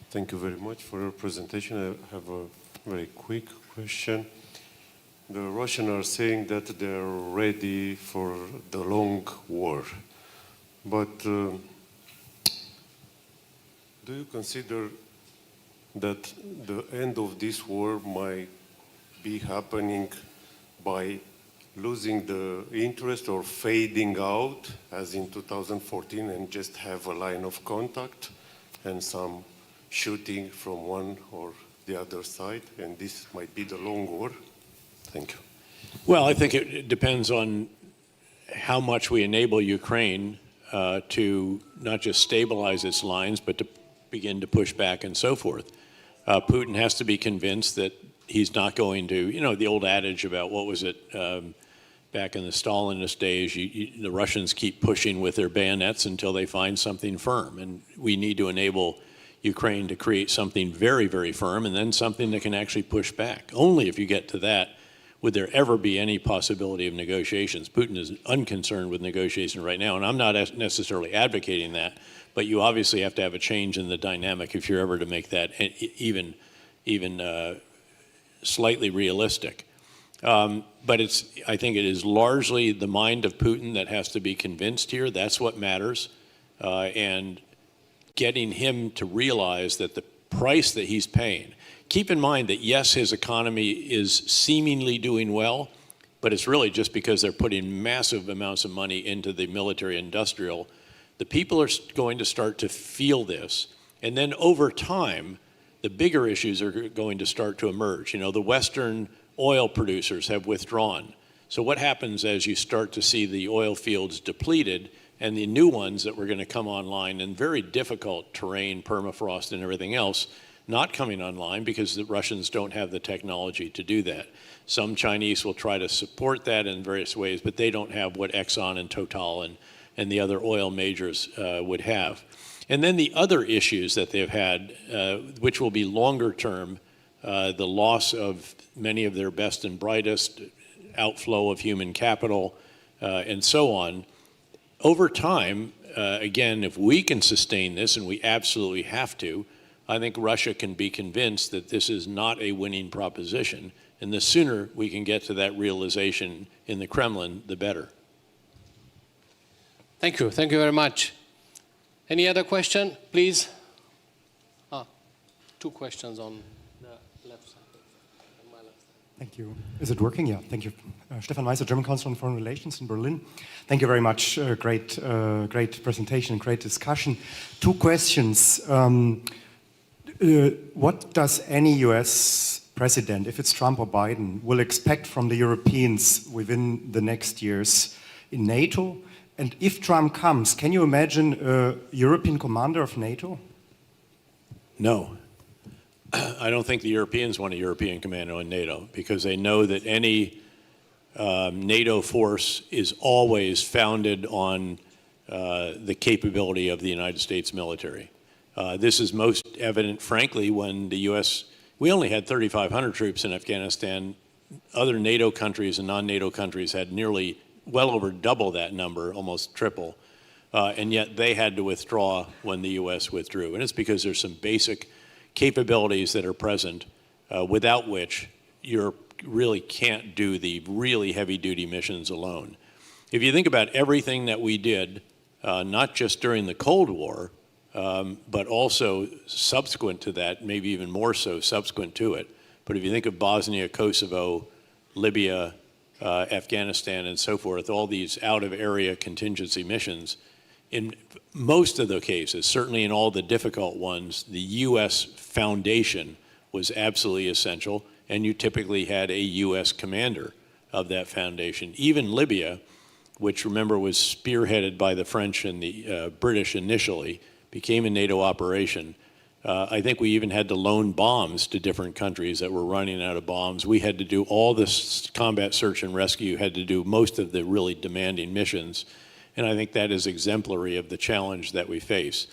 Thank you very much for your presentation. I have a very quick question. The Russians are saying that they're ready for the long war. But do you consider that the end of this war might be happening by losing the interest or fading out, as in 2014, and just have a line of contact and some shooting from one or the other side, and this might be the long war? Thank you. Well, I think it depends on how much we enable Ukraine to not just stabilize its lines, but to begin to push back and so forth. Putin has to be convinced that he's not going to, you know, the old adage about, what was it, back in the Stalinist days, the Russians keep pushing with their bayonets until they find something firm. And we need to enable Ukraine to create something very, very firm, and then something that can actually push back. Only if you get to that would there ever be any possibility of negotiations. Putin is unconcerned with negotiation right now, and I'm not necessarily advocating that, but you obviously have to have a change in the dynamic if you're ever to make that even slightly realistic. But I think it is largely the mind of Putin that has to be convinced here. That's what matters. And getting him to realize that the price that he's paying, keep in mind that yes, his economy is seemingly doing well, but it's really just because they're putting massive amounts of money into the military industrial. The people are going to start to feel this. And then over time, the bigger issues are going to start to emerge. You know, the Western oil producers have withdrawn. So what happens as you start to see the oil fields depleted and the new ones that were going to come online in very difficult terrain, permafrost and everything else, not coming online because the Russians don't have the technology to do that. Some Chinese will try to support that in various ways, but they don't have what Exxon and Total and the other oil majors would have. And then the other issues that they've had, which will be longer term, the loss of many of their best and brightest, outflow of human capital, and so on. Over time, again, if we can sustain this, and we absolutely have to, I think Russia can be convinced that this is not a winning proposition. And the sooner we can get to that realization in the Kremlin, the better. Thank you. Thank you very much. Any other question, please? Two questions on the left side. On my left side. Thank you. Is it working? Yeah, thank you. Stefan Meiser, German Council on Foreign Relations in Berlin. Thank you very much. Great presentation, great discussion. Two questions. What does any US president, if it's Trump or Biden, will expect from the Europeans within the next years in NATO? And if Trump comes, can you imagine a European commander of NATO? No. I don't think the Europeans want a European commando in NATO because they know that any NATO force is always founded on the capability of the United States military. This is most evident, frankly, when the U.S., we only had 3,500 troops in Afghanistan. Other NATO countries and non-NATO countries had nearly well over double that number, almost triple. And yet they had to withdraw when the U.S. withdrew. And it's because there's some basic capabilities that are present without which Europe really can't do the really heavy-duty missions alone. If you think about everything that we did, not just during the Cold War, but also subsequent to that, maybe even more so subsequent to it. But if you think of Bosnia, Kosovo, Libya, Afghanistan, and so forth, all these out-of-area contingency missions, in most of the cases, certainly in all the difficult ones, the U.S. foundation was absolutely essential, and you typically had a U.S. commander of that foundation. Even Libya, which remember was spearheaded by the French and the British initially, became a NATO operation. I think we even had to loan bombs to different countries that were running out of bombs. We had to do all this combat search and rescue, had to do most of the really demanding missions. And I think that is exemplary of the challenge that we face.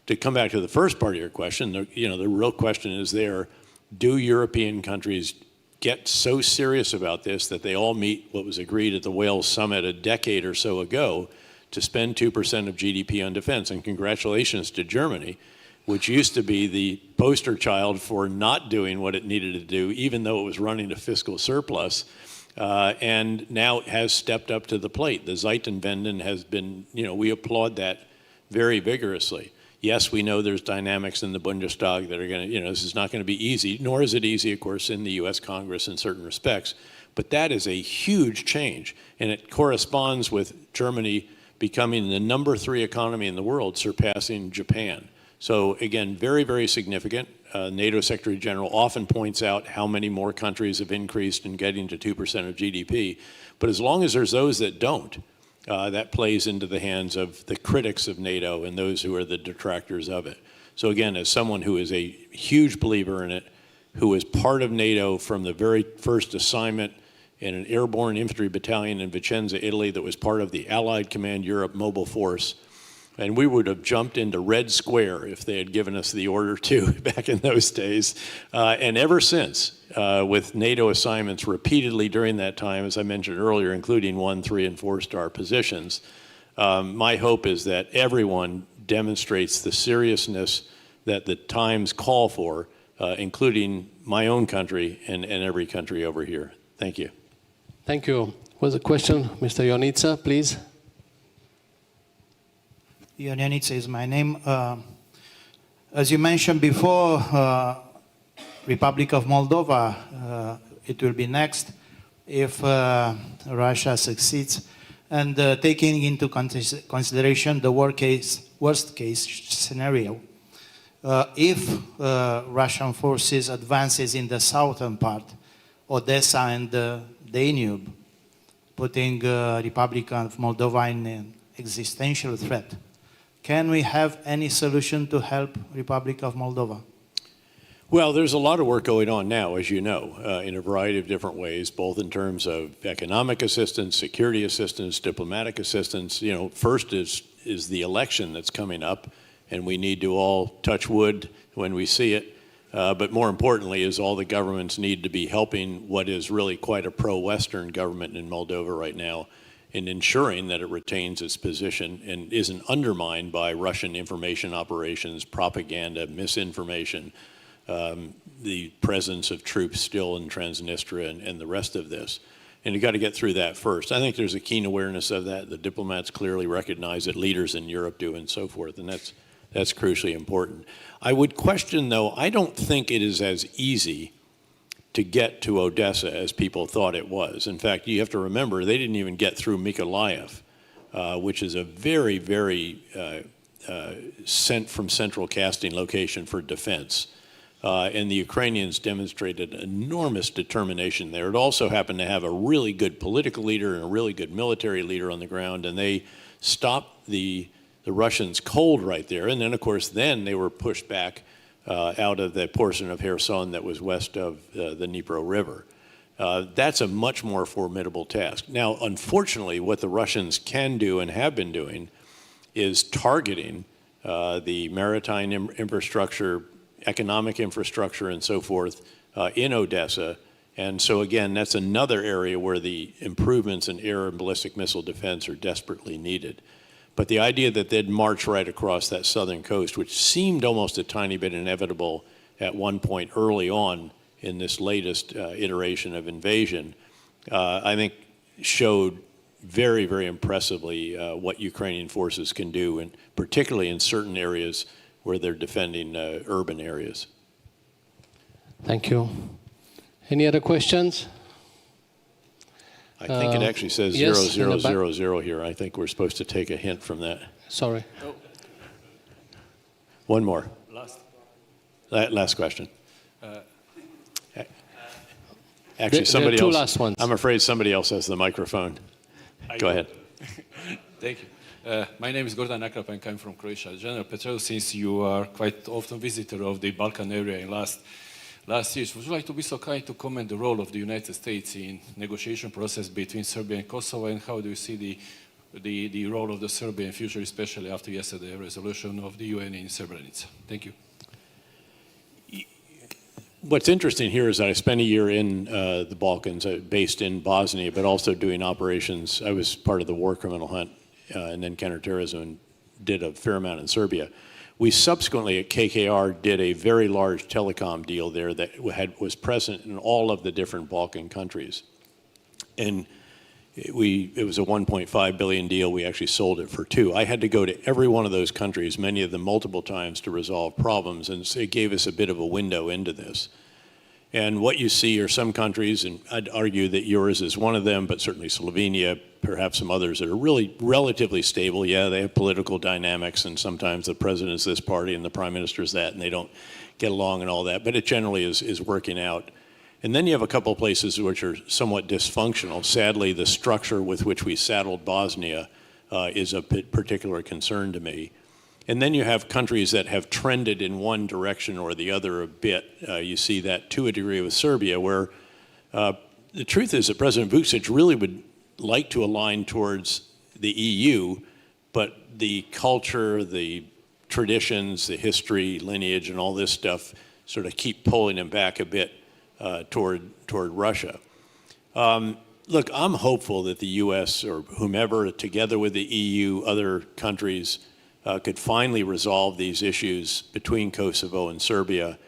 To come back to the first part of your question, the real question is there, do European countries get so serious about this that they all meet what was agreed at the Wales summit a decade or so ago to spend 2% of GDP on defense? And congratulations to Germany, which used to be the poster child for not doing what it needed to do, even though it was running a fiscal surplus, and now has stepped up to the plate. The Zeitenwende has been, we applaud that very vigorously. Yes, we know there's dynamics in the Bundestag that are going to, this is not going to be easy, nor is it easy, of course, in the US Congress in certain respects. But that is a huge change, and it corresponds with Germany becoming the number 3 economy in the world, surpassing Japan. So again, very, very significant. NATO Secretary General often points out how many more countries have increased in getting to 2% of GDP. But as long as there's those that don't, that plays into the hands of the critics of NATO and those who are the detractors of it. So again, as someone who is a huge believer in it, who was part of NATO from the very first assignment in an airborne infantry battalion in Vicenza, Italy, that was part of the Allied Command Europe Mobile Force, and we would have jumped into Red Square if they had given us the order to back in those days. And ever since, with NATO assignments repeatedly during that time, as I mentioned earlier, including 1, 3, and 4-star positions, my hope is that everyone demonstrates the seriousness that the times call for, including my own country and every country over here. Thank you. Thank you. Was a question, Mr. Ionica, please? Ionica is my name. As you mentioned before, Republic of Moldova, it will be next if Russia succeeds. And taking into consideration the worst case scenario, if Russian forces advances in the southern part, Odessa and Danube, putting Republic of Moldova in an existential threat, can we have any solution to help Republic of Moldova? Well, there's a lot of work going on now, as you know, in a variety of different ways, both in terms of economic assistance, security assistance, diplomatic assistance. First is the election that's coming up, and we need to all touch wood when we see it. But more importantly is all the governments need to be helping what is really quite a pro-Western government in Moldova right now in ensuring that it retains its position and isn't undermined by Russian information operations, propaganda, misinformation, the presence of troops still in Transnistria and the rest of this. And you've got to get through that first. I think there's a keen awareness of that. The diplomats clearly recognize it, leaders in Europe do, and so forth, and that's crucially important. I would question, though, I don't think it is as easy to get to Odessa as people thought it was. In fact, you have to remember, they didn't even get through Mykolaiv, which is a very, very sent from central casting location for defense. And the Ukrainians demonstrated enormous determination there. It also happened to have a really good political leader and a really good military leader on the ground, and they stopped the Russians cold right there. And then, of course, they were pushed back out of the portion of Kherson that was west of the Dnipro River. That's a much more formidable task. Now, unfortunately, what the Russians can do and have been doing is targeting the maritime infrastructure, economic infrastructure, and so forth in Odessa. And so, again, that's another area where the improvements in air and ballistic missile defense are desperately needed. But the idea that they'd march right across that southern coast, which seemed almost a tiny bit inevitable at one point early on in this latest iteration of invasion, I think showed very, very impressively what Ukrainian forces can do, and particularly in certain areas where they're defending urban areas. Thank you. Any other questions? I think it actually says yes, 0000 here. I think we're supposed to take a hint from that. Sorry. Oh. One more. Last question. Actually, somebody else. Last ones. I'm afraid somebody else has the microphone. Go ahead. Thank you. My name is Gordan Akrap, I'm from Croatia. General Petrel, since you are quite often visitor of the Balkan area in last years, would you like to be so kind to comment the role of the United States in negotiation process between Serbia and Kosovo, and how do you see the role of the Serbia in future, especially after yesterday's resolution of the UN in Srebrenica? Thank you. What's interesting here is that I spent a year in the Balkans, based in Bosnia, but also doing operations. I was part of the war criminal hunt and then counterterrorism, and did a fair amount in Serbia. We subsequently at KKR did a very large telecom deal there that was present in all of the different Balkan countries. And it was a 1.5 billion deal. We actually sold it for $2 billion. I had to go to every one of those countries, many of them multiple times, to resolve problems, and so it gave us a bit of a window into this. And what you see are some countries, and I'd argue that yours is one of them, but certainly Slovenia, perhaps some others that are really relatively stable. Yeah, they have political dynamics, and sometimes the president's this party and the prime minister's that, and they don't get along and all that, but it generally is working out. And then you have a couple of places which are somewhat dysfunctional. Sadly, the structure with which we saddled Bosnia is a particular concern to me. And then you have countries that have trended in one direction or the other a bit. You see that to a degree with Serbia, where the truth is that President Vučić really would like to align towards the EU, but the culture, the traditions, the history, lineage, and all this stuff sort of keep pulling him back a bit toward Russia. Look, I'm hopeful that the U.S. or whomever, together with the EU, other countries, could finally resolve these issues between Kosovo and Serbia.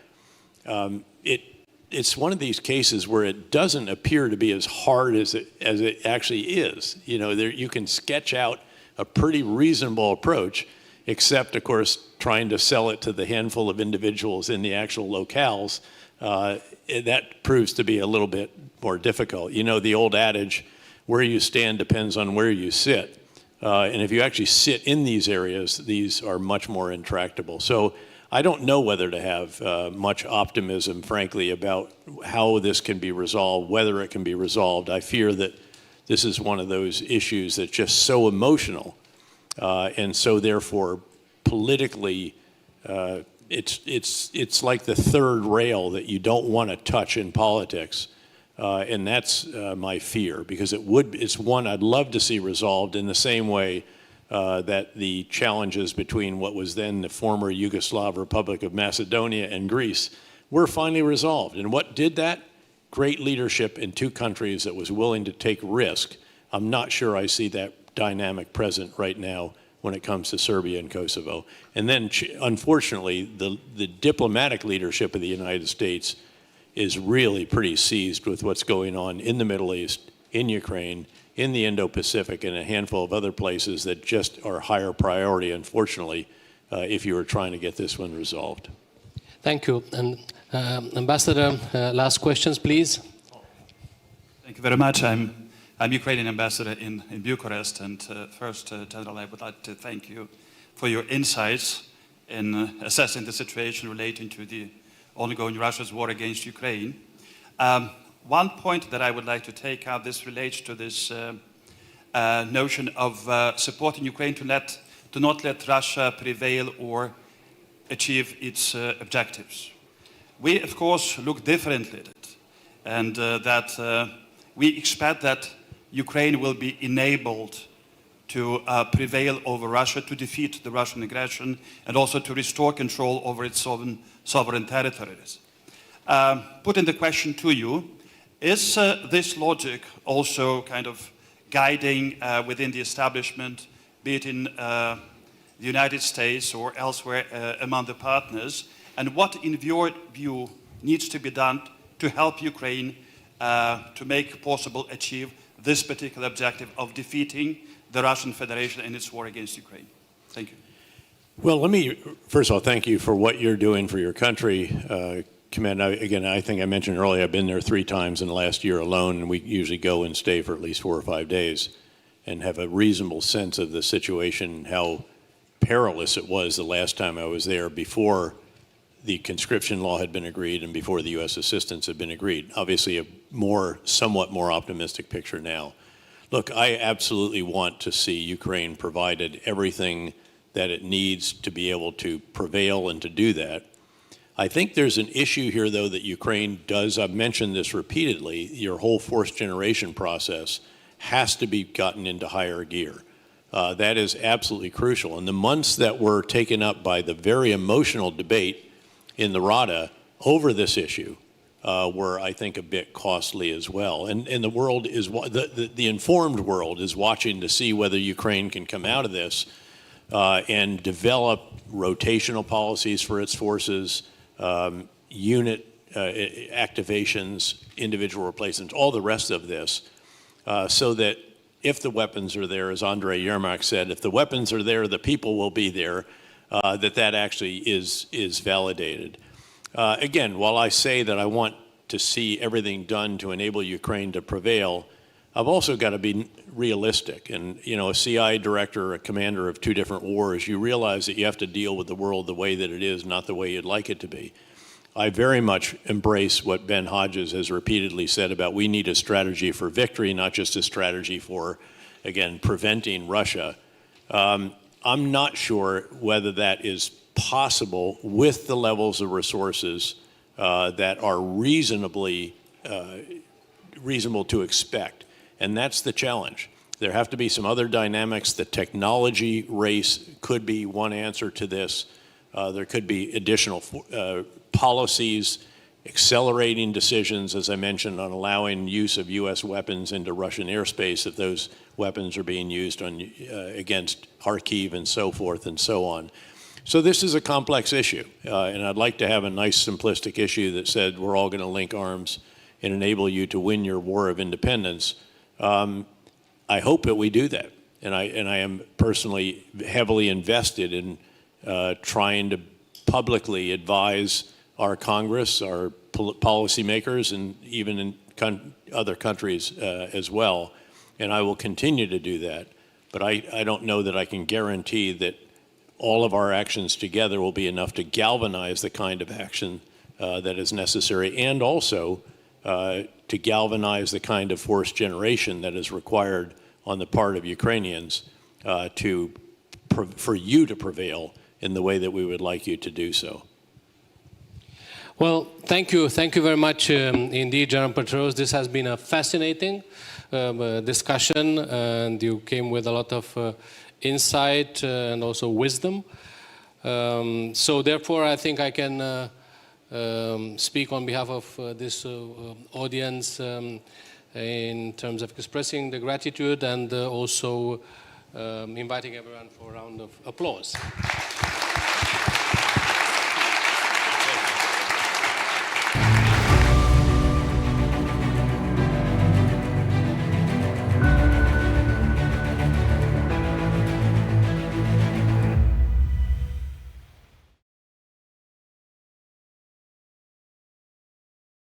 It's one of these cases where it doesn't appear to be as hard as it actually is. You know, you can sketch out a pretty reasonable approach, except, of course, trying to sell it to the handful of individuals in the actual locales. That proves to be a little bit more difficult. You know, the old adage, where you stand depends on where you sit. And if you actually sit in these areas, these are much more intractable. So I don't know whether to have much optimism, frankly, about how this can be resolved, whether it can be resolved. I fear that this is one of those issues that's just so emotional, and so therefore politically, it's like the third rail that you don't want to touch in politics. And that's my fear, because it's one I'd love to see resolved in the same way that the challenges between what was then the former Yugoslav Republic of Macedonia and Greece were finally resolved. And what did that? Great leadership in two countries that was willing to take risk. I'm not sure I see that dynamic present right now when it comes to Serbia and Kosovo. And then, unfortunately, the diplomatic leadership of the United States is really pretty seized with what's going on in the Middle East, in Ukraine, in the Indo-Pacific, and a handful of other places that just are higher priority, unfortunately, if you were trying to get this one resolved. Thank you. And Ambassador, last questions, please. Thank you very much. I'm Ukrainian ambassador in Bucharest, and first, General, I would like to thank you for your insights in assessing the situation relating to the ongoing Russia's war against Ukraine. One point that I would like to take out, this relates to this notion of supporting Ukraine to not let Russia prevail or achieve its objectives. We, of course, look differently at it, and that we expect that Ukraine will be enabled to prevail over Russia, to defeat the Russian aggression, and also to restore control over its sovereign territories. Putting the question to you, is this logic also kind of guiding within the establishment, be it in the United States or elsewhere among the partners, and what, in your view, needs to be done to help Ukraine to make possible achieve this particular objective of defeating the Russian Federation in its war against Ukraine? Thank you. Well, let me, first of all, thank you for what you're doing for your country. Commend, again, I think I mentioned earlier, I've been there 3 times in the last year alone, and we usually go and stay for at least 4 or 5 days and have a reasonable sense of the situation, how perilous it was the last time I was there before the conscription law had been agreed and before the U.S. assistance had been agreed. Obviously, a somewhat more optimistic picture now. Look, I absolutely want to see Ukraine provided everything that it needs to be able to prevail and to do that. I think there's an issue here, though, that Ukraine does. I've mentioned this repeatedly. Your whole fourth generation process has to be gotten into higher gear. That is absolutely crucial. And the months that were taken up by the very emotional debate in the Rada over this issue were, I think, a bit costly as well. And the world is, the informed world is watching to see whether Ukraine can come out of this and develop rotational policies for its forces, unit activations, individual replacements, all the rest of this, so that if the weapons are there, as Andrei Yermak said, if the weapons are there, the people will be there, that actually is validated. Again, while I say that I want to see everything done to enable Ukraine to prevail, I've also got to be realistic. And, you know, a CI director, a commander of two different wars, you realize that you have to deal with the world the way that it is, not the way you'd like it to be. I very much embrace what Ben Hodges has repeatedly said about we need a strategy for victory, not just a strategy for, again, preventing Russia. I'm not sure whether that is possible with the levels of resources that are reasonable to expect. And that's the challenge. There have to be some other dynamics. The technology race could be one answer to this. There could be additional policies, accelerating decisions, as I mentioned, on allowing use of U.S. weapons into Russian airspace if those weapons are being used on, against Kharkiv and so forth and so on. So this is a complex issue, and I'd like to have a nice simplistic issue that said we're all going to link arms and enable you to win your war of independence. I hope that we do that, and I am personally heavily invested in trying to publicly advise our Congress, our policymakers, and even in other countries as well. And I will continue to do that. But I don't know that I can guarantee that all of our actions together will be enough to galvanize the kind of action that is necessary, and also to galvanize the kind of force generation that is required on the part of Ukrainians for you to prevail in the way that we would like you to do so. Well, thank you very much indeed, General Petraeus. This has been a fascinating discussion, and you came with a lot of insight and also wisdom. So therefore, I think I can speak on behalf of this audience in terms of expressing the gratitude and also inviting everyone for a round of applause.